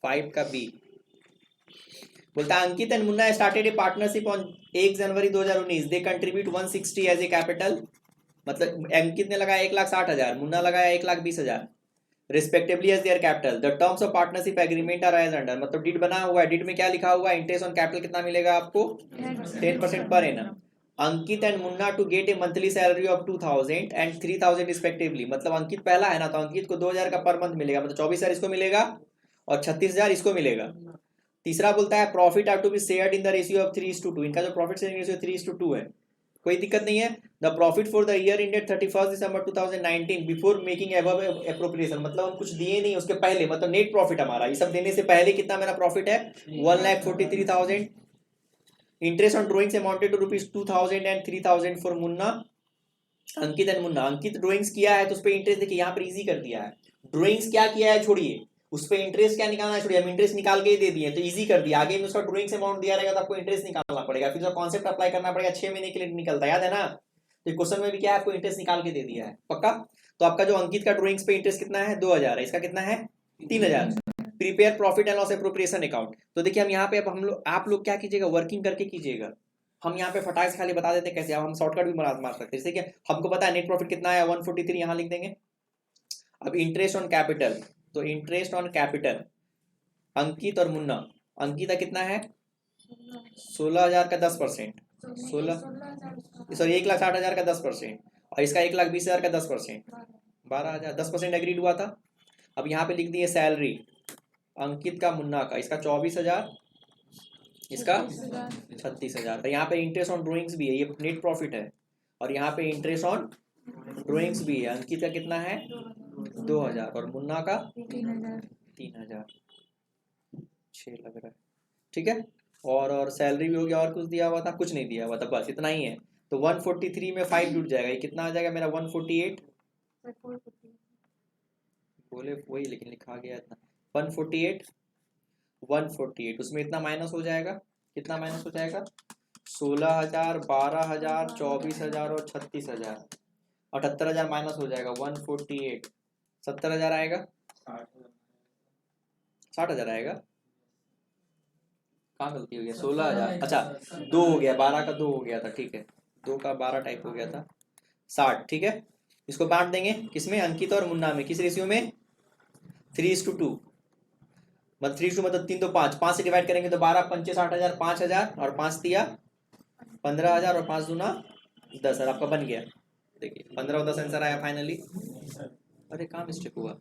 5 का बी। बोलता है Ankit and Munna started a partnership on 1 January 2019। They contribute 160 as a capital. मतलब अंकित ने लगाया 1,60,000, मुन्ना लगाया 1,20,000 respectively as their capital. The terms of partnership agreement are as under. मतलब डीड बना हुआ है, डीड में क्या लिखा हुआ है, इंटरेस्ट ऑन कैपिटल कितना मिलेगा आपको 10% per annum. Ankit and Munna to get a monthly salary of 2,000 and 3,000 respectively. मतलब अंकित पहला है ना, तो अंकित को 2,000 का पर मंथ मिलेगा, मतलब 24,000 इसको मिलेगा और 36,000 इसको मिलेगा। तीसरा बोलता है profit have to be shared in the ratio of 3:2। इनका जो प्रॉफिट शेयरिंग रेशियो 3:2 है, कोई दिक्कत नहीं है। The profit for the year ended 31 December 2019 before making above appropriation. मतलब हम कुछ दिए नहीं उसके पहले, मतलब नेट प्रॉफिट हमारा ये सब देने से पहले कितना मेरा प्रॉफिट है 1,43,000। Interest on drawings amounted to ₹2,000 and 3,000 for Munna Ankit and Munna. Ankit drawings किया है तो उस पर इंटरेस्ट देखिए यहाँ पर इजी कर दिया है। ड्रॉइंग्स क्या किया है छोड़िए, उस पर इंटरेस्ट क्या निकालना है छोड़िए, हम इंटरेस्ट निकाल के ही दे दिए तो इजी कर दिया। आगे में उसका ड्रॉइंग्स अमाउंट दिया रहेगा तो आपको इंटरेस्ट निकालना पड़ेगा, फिर उसका कॉन्सेप्ट अप्लाई करना पड़ेगा, 6 महीने के लिए निकलता है, याद है ना। तो क्वेश्चन में भी क्या है, आपको इंटरेस्ट निकाल के दे दिया है पक्का। तो आपका जो अंकित का ड्रॉइंग्स पे इंटरेस्ट कितना है 2,000 है, इसका कितना है 3,000। Prepare profit and loss appropriation account. तो देखिए हम यहाँ पे अब हम लोग आप लोग क्या कीजिएगा, वर्किंग करके कीजिएगा। हम यहाँ पे फटाक से खाली बता देते हैं कैसे, अब हम शॉर्टकट भी मार सकते हैं। जैसे कि हमको पता है नेट प्रॉफिट कितना है 143, यहाँ लिख देंगे। अब इंटरेस्ट ऑन कैपिटल, तो इंटरेस्ट ऑन कैपिटल अंकित और मुन्ना, अंकित का कितना है 16,000 का 10%, 1,60,000 का 10%, और इसका 1,20,000 का 10%, 12,000, 10% एग्रीड हुआ था। अब यहाँ पे लिख दिए सैलरी अंकित का मुन्ना का, इसका 24,000, इसका 36,000। तो यहाँ पे इंटरेस्ट ऑन ड्रॉइंग्स भी है, ये नेट प्रॉफिट है, और यहाँ पे इंटरेस्ट ऑन ड्रॉइंग्स भी है। अंकित का कितना है 2,000 और मुन्ना का 3,000, 6 लग रहा है, ठीक है। और सैलरी भी हो गया, और कुछ दिया हुआ था, कुछ नहीं दिया हुआ था, बस इतना ही है। तो 143 में 5 जुड़ जाएगा, ये कितना आ जाएगा मेरा 148, बोले वही लेकिन लिखा गया इतना 148 उसमें इतना माइनस हो जाएगा, कितना माइनस हो जाएगा 16,000, 12,000, 24,000 और 36,000, 78,000 माइनस हो जाएगा 148, 70,000 आएगा, 60,000 आएगा। कहाँ गलती हो गया 16,000, अच्छा 2 हो गया, 12 का 2 हो गया था, ठीक है 2 का 12 टाइप हो गया था 60, ठीक है। इसको बांट देंगे किसमें, अंकित और मुन्ना में, किस रेशियो में 3:2, मतलब 3:2 मतलब 3 तो 5, 5 से डिवाइड करेंगे तो 12 पंचे 60,000, 5,000 और 5 दिया 15,000 और 5 दूना 10, और आपका बन गया। देखिए 15 और 10 आंसर आया फाइनली। अरे कहाँ मिस्टेक हुआ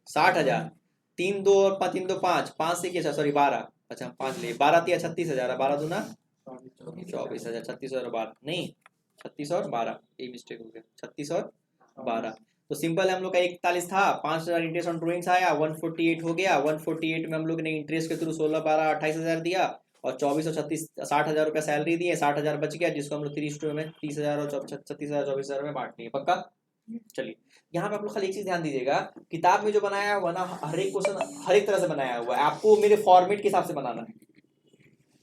60,000, 3 2 और 3 2 5, 5 से किया सॉरी 12, अच्छा 5 ले 12 दिया 36,000, 12 दूना 24,000, 36 और 12 नहीं 36 और 12, ये मिस्टेक हो गया 36 और 12। तो सिंपल है, हम लोग का 41 था, 5,000 इंटरेस्ट ऑन ड्रॉइंग्स आया, 148 हो गया। 148 में हम लोग ने इंटरेस्ट के थ्रू 16, 12, 28,000 दिया, और 24 और 36 60,000 रुपया सैलरी दिए, 60,000 बच गया, जिसको हम लोग 3:2 में 30,000 और 36,000 24,000 में बांट लिए पक्का। चलिए यहाँ पे आप लोग खाली एक चीज ध्यान दीजिएगा, किताब में जो बनाया हुआ ना हर एक क्वेश्चन हर एक तरह से बनाया हुआ है, आपको मेरे फॉर्मेट के हिसाब से बनाना है।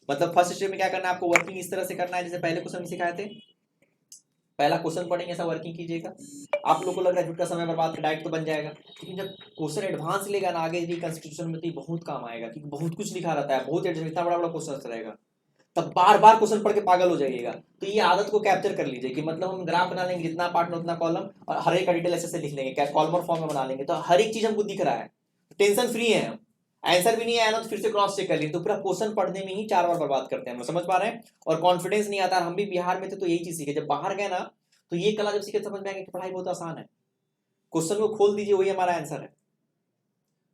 मतलब फर्स्ट स्टेप में क्या करना है, आपको वर्किंग इस तरह से करना है जैसे पहले क्वेश्चन में सिखाए थे। पहला क्वेश्चन पढ़ेंगे ऐसा वर्किंग कीजिएगा। आप लोग को लग रहा है झूठ का समय बर्बाद कर डायरेक्ट तो बन जाएगा, लेकिन जब क्वेश्चन एडवांस लेगा ना आगे रिकंस्टिट्यूशन में तो बहुत काम आएगा, क्योंकि बहुत कुछ लिखा रहता है, बहुत इतना बड़ा बड़ा क्वेश्चन रहेगा, तब बार बार क्वेश्चन पढ़ के पागल हो जाइएगा। तो ये आदत को कैप्चर कर लीजिए कि मतलब हम ग्राफ बना लेंगे, जितना पार्ट में उतना कॉलम, और हर एक का डिटेल ऐसे से लिख लेंगे, क्या कॉलम फॉर्म में बना लेंगे, तो हर एक चीज हमको दिख रहा है, टेंशन फ्री है हम। आंसर भी नहीं आया ना तो फिर से क्रॉस चेक कर लीजिए, तो पूरा क्वेश्चन पढ़ने में ही 4 बार बर्बाद करते हैं हम, समझ पा रहे हैं। और कॉन्फिडेंस नहीं आता, हम भी बिहार में थे तो यही चीज सीखे, जब बाहर गए ना तो ये कला जब सीखे समझ में आएगा कि पढ़ाई बहुत आसान है, क्वेश्चन को खोल दीजिए वही हमारा आंसर है।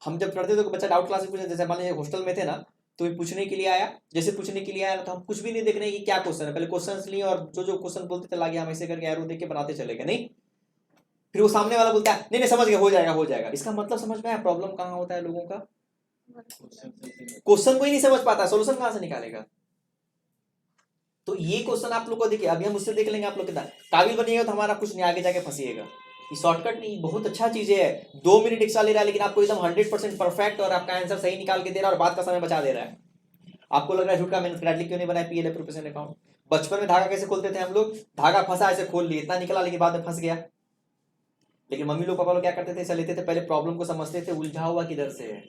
हम जब पढ़ते थे तो बच्चा डाउट क्लास में पूछे, जैसे मान लीजिए हॉस्टल में थे ना, तो पूछने के लिए आया, जैसे पूछने के लिए आया तो हम कुछ भी नहीं देख रहे हैं कि क्या क्वेश्चन है, पहले क्वेश्चन लिए और जो जो क्वेश्चन बोलते चला गया, हम ऐसे करके एरो देख के बनाते चले गए, नहीं फिर वो सामने वाला बोलता है नहीं नहीं समझ गया, हो जाएगा हो जाएगा। इसका मतलब समझ में आया प्रॉब्लम कहाँ होता है लोगों का, क्वेश्चन को ही नहीं समझ पाता, सोल्यूशन कहाँ से निकालेगा। तो ये क्वेश्चन आप लोग को देखिए, अभी हम उससे देख लेंगे आप लोग कितना काबिल बनिएगा तो हमारा कुछ नहीं आगे जाके फंसिएगा। ये शॉर्टकट नहीं, बहुत अच्छा चीज है, 2 मिनट एक्स्ट्रा ले रहा है लेकिन आपको एकदम 100% परफेक्ट और आपका आंसर सही निकाल के दे रहा है और बात का समय बचा दे रहा है। आपको लग रहा है झूठ का, मैंने ग्रेजुएट क्यों नहीं बनाया पीएलए प्रोफेशनल अकाउंट। बचपन में धागा कैसे खोलते थे हम लोग, धागा फंसा ऐसे खोल लिए, इतना निकला लेकिन बाद में फंस गया, लेकिन मम्मी लोग पापा लोग क्या करते थे, ऐसा लेते थे, पहले प्रॉब्लम को समझते थे, उलझा हुआ किधर से है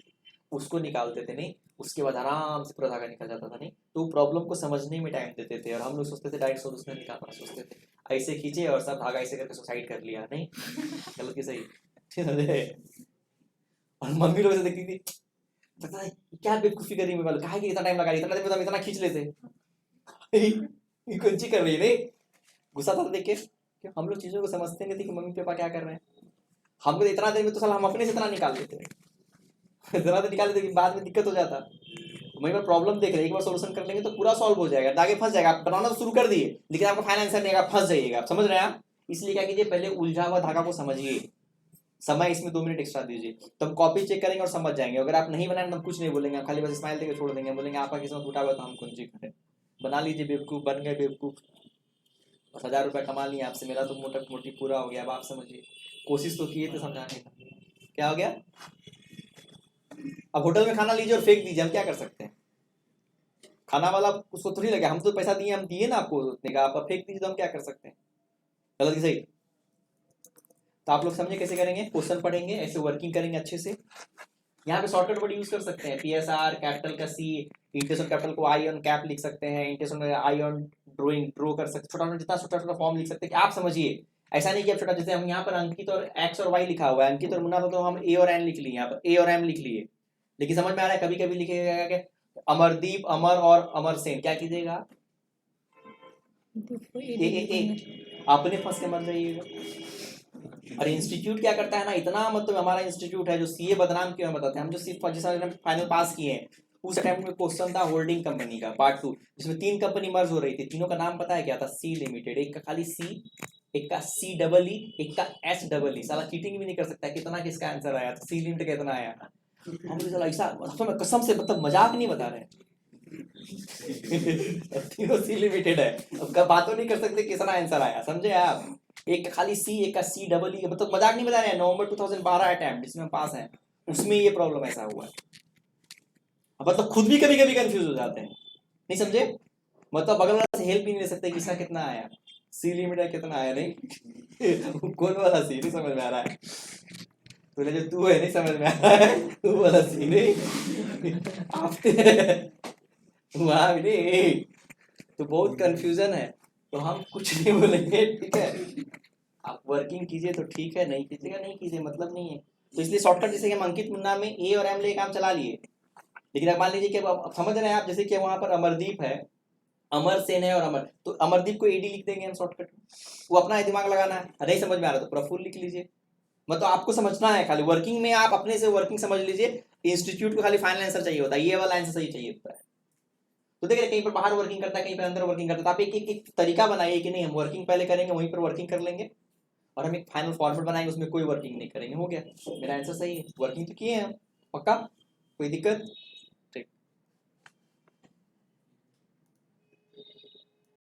उसको निकालते थे, नहीं उसके बाद आराम से पूरा धागा निकल जाता था, नहीं तो प्रॉब्लम को समझने में टाइम देते थे, और हम लोग सोचते थे डायरेक्ट सोल्यूशन निकालना सोचते थे, ऐसे खींचे और सब धागा ऐसे करके सुसाइड कर लिया, नहीं गलत की सही, समझे? और मम्मी लोग ऐसे देखती थी, पता है क्या बेवकूफी करी, मैं बोला कहा कि इतना टाइम लगा, इतना टाइम तो इतना खींच लेते ये कौन सी कर रही है, नहीं गुस्सा था देख के कि हम लोग चीजों को समझते नहीं थे कि मम्मी पापा क्या कर रहे हैं, हमको तो इतना देर में तो साला हम अपने से इतना निकाल देते इतना तो निकाल देते कि बाद में दिक्कत हो जाता। वहीं पर प्रॉब्लम देख रहे एक बार सोल्यूशन कर लेंगे तो पूरा सॉल्व हो जाएगा, आगे फंस जाएगा, आप बनाना तो शुरू कर दिए लेकिन आपका फाइनल आंसर नहीं आएगा, फंस जाइएगा, आप समझ रहे हैं आप? इसलिए क्या कीजिए, पहले उलझा हुआ धागा को समझिए, समय इसमें 2 मिनट एक्स्ट्रा दीजिए, तो हम कॉपी चेक करेंगे और समझ जाएंगे। अगर आप नहीं बनाए तो हम कुछ नहीं बोलेंगे, खाली बस स्माइल देकर छोड़ देंगे, बोलेंगे आपका किस्मत टूटा हुआ तो हम कौन सी करें, बना लीजिए बेवकूफ, बन गए बेवकूफ, 1000 रुपये कमा लिए आपसे, मेरा तो मोटा मोटी पूरा हो गया। अब आप समझिए, कोशिश तो किए थे समझाने का, क्या हो गया? अब होटल में खाना लीजिए और फेंक दीजिए, हम क्या कर सकते हैं? खाना वाला उसको थोड़ी लगे, हम तो पैसा दिए, हम दिए ना आपको उतने का, आप फेंक दीजिए तो हम क्या कर सकते हैं? गलत की सही? तो आप लोग समझे कैसे करेंगे, क्वेश्चन पढ़ेंगे, ऐसे वर्किंग करेंगे अच्छे से। यहाँ पे शॉर्टकट वर्ड यूज कर सकते हैं, PSR कैपिटल का C, इंटेंशन कैपिटल को I ऑन कैप लिख सकते हैं, intention I on drawing draw कर सकते, छोटा जितना छोटा छोटा फॉर्म लिख सकते हैं कि आप समझिए। ऐसा नहीं कि आप छोटा, जैसे हम यहाँ पर अंकित और X और Y लिखा हुआ है, अंकित और मुन्ना तो हम A और N लिख लिए, यहाँ पर A और M लिख लिए, लेकिन समझ में आ रहा है? कभी कभी लिखेगा कि अमरदीप, अमर और अमर सेन, क्या कीजिएगा? आपने फंस के मर जाइएगा। और इंस्टीट्यूट क्या करता है ना, इतना मतलब हमारा इंस्टीट्यूट है जो सीए बदनाम क्यों बताते हैं, हम जो सिर्फ जिस फाइनल पास किए हैं उस टाइम में क्वेश्चन था होल्डिंग कंपनी का पार्ट 2, जिसमें 3 कंपनी मर्ज हो रही थी, तीनों का नाम पता है क्या था? सी लिमिटेड, एक का खाली सी, एक का CEE, एक का SEE। साला चीटिंग भी नहीं कर सकता, कितना किसका आंसर आया, तो सी लिमिटेड कितना आया, हम तो ऐसा कसम से, मतलब मजाक नहीं बता रहे तीनों सी लिमिटेड है, अब बातों नहीं कर सकते कितना आंसर आया, समझे आप? एक का खाली सी, एक का CEE, मतलब मजाक नहीं बता रहे हैं। नवंबर 2012 अटेम्प्ट जिसमें हम पास हैं, उसमें ये प्रॉब्लम ऐसा हुआ है। मतलब खुद भी कभी कभी कंफ्यूज हो जाते हैं, नहीं समझे? मतलब बगल वाला से हेल्प भी नहीं ले सकते किसका कितना आया, सी लिमिटेड कितना आया, नहीं कौन वाला सी, नहीं समझ में आ रहा है तूने, जो तू है नहीं समझ में आ रहा है, तू वाला सी नहीं आप वहां भी नहीं, तो बहुत कंफ्यूजन है, तो हम कुछ नहीं बोलेंगे, ठीक है? आप वर्किंग कीजिए तो ठीक है, नहीं कीजिएगा नहीं कीजिए, मतलब नहीं है। तो इसलिए शॉर्टकट, जैसे कि हम अंकित मुन्ना में A और M ले काम चला लिए, लेकिन अब मान लीजिए कि अब समझ रहे हैं आप, जैसे कि वहां पर अमरदीप है, अमर सेन है और अमर, तो अमरदीप को AD लिख देंगे हम शॉर्टकट, वो अपना दिमाग लगाना है, नहीं समझ में आ रहा तो प्रफुल्ल लिख लीजिए, मतलब आपको समझना है, खाली वर्किंग में आप अपने से वर्किंग समझ लीजिए। इंस्टीट्यूट को खाली फाइनल आंसर चाहिए होता है, ये वाला आंसर सही चाहिए होता है। तो देख रहे कहीं पर बाहर वर्किंग करता है, कहीं पर अंदर वर्किंग करता है, तो आप एक तरीका बनाइए कि नहीं हम वर्किंग पहले करेंगे, वहीं पर वर्किंग कर लेंगे, और हम एक फाइनल फॉर्मेट बनाएंगे, उसमें कोई वर्किंग नहीं करेंगे, हो गया, मेरा आंसर सही है, वर्किंग तो किए हैं हम, पक्का? कोई दिक्कत?